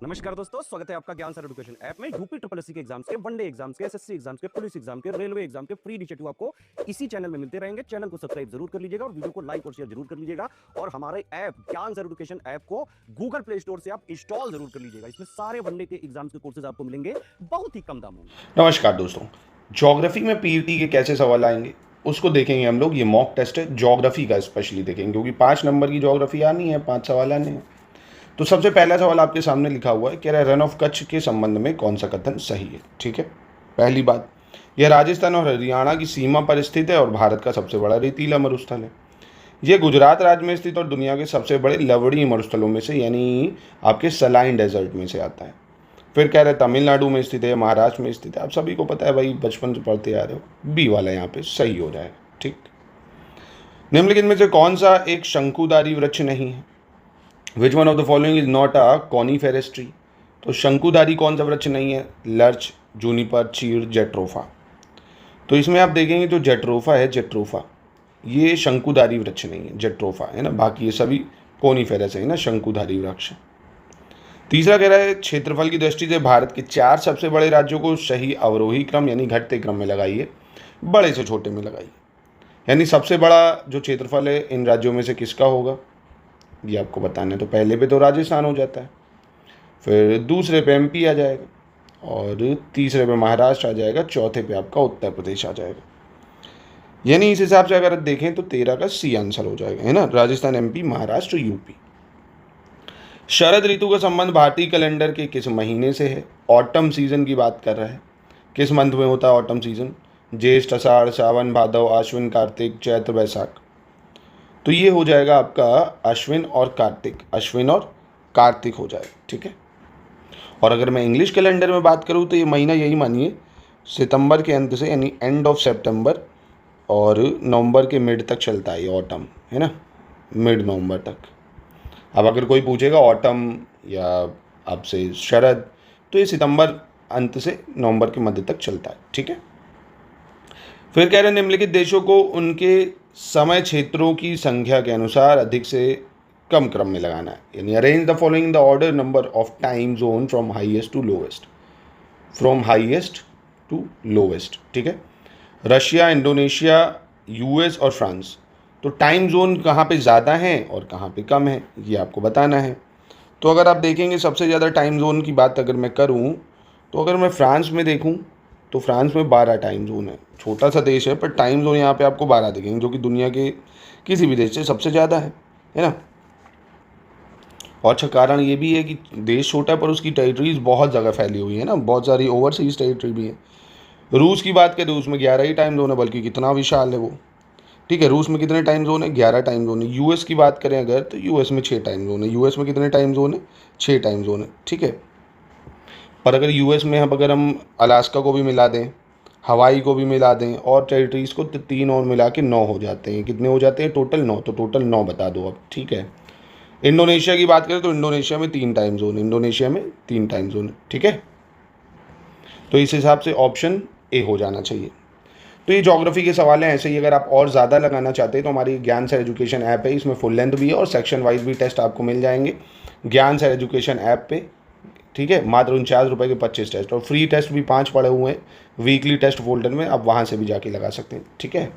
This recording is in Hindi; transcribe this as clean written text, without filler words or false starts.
नमस्कार दोस्तों, स्वागत है आपका ज्ञान सर एजुकेशन ऐप में। यूपी ट्रिपल एससी के एग्जाम्स के, वनडे एग्जाम्स के, एसएससी एग्जाम्स के, पुलिस एग्जाम के, रेलवे एग्जाम के फ्री इनिशिएटिव आपको इसी चैनल में मिलते रहेंगे। चैनल को सब्सक्राइब जरूर कर लीजिएगा और वीडियो को लाइक और शेयर जरूर कर लीजिएगा। और हमारे ऐप ज्ञान सर एजुकेशन ऐप को गूगल प्ले स्टोर से आप इंस्टॉल जरूर कर लीजिएगा। इसमें सारे वनडे के एग्जाम्स के कोर्सेज आपको मिलेंगे बहुत ही कम दामों में। नमस्कार दोस्तों। ज्योग्राफी में पीईटी के कैसे सवाल आएंगे उसको देखेंगे हम लोग। ये मॉक टेस्ट है, ज्योग्राफी का स्पेशली देखेंगे क्योंकि 5 नंबर की ज्योग्राफी आनी है, 5 सवाल आने हैं। तो सबसे पहला सवाल आपके सामने लिखा हुआ है, कह रहा है रन ऑफ कच्छ के संबंध में कौन सा कथन सही है। ठीक है, पहली बात, यह राजस्थान और हरियाणा की सीमा पर स्थित है और भारत का सबसे बड़ा रेतीला मरुस्थल है। यह गुजरात राज्य में स्थित और दुनिया के सबसे बड़े लवणीय मरुस्थलों में से यानी आपके सलाइन डेजर्ट में से आता है। फिर कह रहे तमिलनाडु में स्थित है, महाराष्ट्र में स्थित है। आप सभी को पता है भाई, बचपन से पढ़ते आ रहे हो। बी वाला यहाँ पे सही हो जाएगा। ठीक, निम्नलिखित में से कौन सा एक शंकुधारी वृक्ष नहीं है? Which one of the following is not a coniferous tree? तो शंकुधारी कौन सा वृक्ष नहीं है? लर्च, जूनिपर, चीड़, जेट्रोफा। तो इसमें आप देखेंगे जो जेट्रोफा है, जेट्रोफा ये शंकुधारी वृक्ष नहीं है, जेट्रोफा है ना। बाकी ये सभी कॉनिफेरस है ना, शंकुधारी वृक्ष। तीसरा कह रहा है क्षेत्रफल की दृष्टि से भारत के 4 सबसे बड़े राज्यों को सही अवरोही क्रम यानी घटते क्रम में लगाइए, बड़े से छोटे में लगाइए। यानी सबसे बड़ा जो क्षेत्रफल है इन राज्यों में से किसका होगा, ये आपको बताना है। तो पहले पे तो राजस्थान हो जाता है, फिर दूसरे पे एमपी आ जाएगा और तीसरे पे महाराष्ट्र आ जाएगा, चौथे पे आपका उत्तर प्रदेश आ जाएगा। यानी इस हिसाब से अगर देखें तो 13 का सी आंसर हो जाएगा, है ना। Rajasthan, MP, Maharashtra, UP. शरद ऋतु का संबंध भारतीय कैलेंडर के किस महीने से है? ऑटम सीजन की बात कर रहा है। किस मंथ में होता है ऑटम सीजन? ज्येष्ठ, आषाढ़, सावन, भादव, आश्विन, कार्तिक, चैत्र, वैशाख। तो ये हो जाएगा आपका अश्विन और कार्तिक, अश्विन और कार्तिक हो जाएगा। ठीक है, और अगर मैं इंग्लिश कैलेंडर में बात करूँ तो ये महीना यही मानिए सितंबर के अंत से यानी एंड ऑफ सितंबर और नवंबर के मिड तक चलता है ये ऑटम, है ना, मिड नवंबर तक। अब अगर कोई पूछेगा ऑटम या आपसे शरद, तो ये सितंबर अंत से नवंबर के मध्य तक चलता है। ठीक है, फिर कह रहे हैं निम्नलिखित देशों को उनके समय क्षेत्रों की संख्या के अनुसार अधिक से कम क्रम में लगाना है। यानी arrange the following the order number of time zone from highest to lowest, from highest to lowest. ठीक है, रशिया, इंडोनेशिया, यूएस और फ्रांस। तो टाइम जोन कहाँ पे ज़्यादा है और कहाँ पे कम है ये आपको बताना है। तो अगर आप देखेंगे सबसे ज़्यादा टाइम जोन की बात अगर मैं करूँ तो अगर मैं फ्रांस में देखूँ तो फ्रांस में 12 टाइम जोन है। छोटा सा देश है पर टाइम जोन यहाँ पे आपको 12 दिखेंगे, जो कि दुनिया के किसी भी देश से सबसे ज़्यादा है ना। और अच्छा कारण ये भी है कि देश छोटा है पर उसकी टेरिटरीज बहुत जगह फैली हुई है ना, बहुत सारी ओवरसीज टेरिटरी भी है। रूस की बात करें, रूस में 11 ही टाइम जोन है, बल्कि कितना विशाल है वो। ठीक है, रूस में कितने टाइम जोन है? 11 टाइम जोन है। यूएस की बात करें अगर तो यूएस में 6 टाइम जोन है। यूएस में कितने टाइम जोन है? 6 टाइम जोन है। ठीक है, पर अगर यूएस में अगर हम अलास्का को भी मिला दें, हवाई को भी मिला दें और टेरिटरीज़ को, तो 3 और मिला के 9 हो जाते हैं। कितने हो जाते हैं टोटल? 9। तो टोटल 9 बता दो अब। ठीक है, इंडोनेशिया की बात करें तो इंडोनेशिया में 3 टाइम जोन है। इंडोनेशिया में 3 टाइम जोन है। ठीक है, तो इस हिसाब से ऑप्शन ए हो जाना चाहिए। तो ये ज्योग्राफी के सवाल हैं। ऐसे ही अगर आप और ज़्यादा लगाना चाहते हैं तो हमारी ज्ञान सर एजुकेशन ऐप है, इसमें फुल लेंथ भी है और सेक्शन वाइज भी टेस्ट आपको मिल जाएंगे ज्ञान सर एजुकेशन ऐप पे। ठीक है, मात्र 49 रुपये के 25 टेस्ट और फ्री टेस्ट भी 5 पड़े हुए हैं वीकली टेस्ट फोल्डर में, आप वहाँ से भी जाके लगा सकते हैं। ठीक है।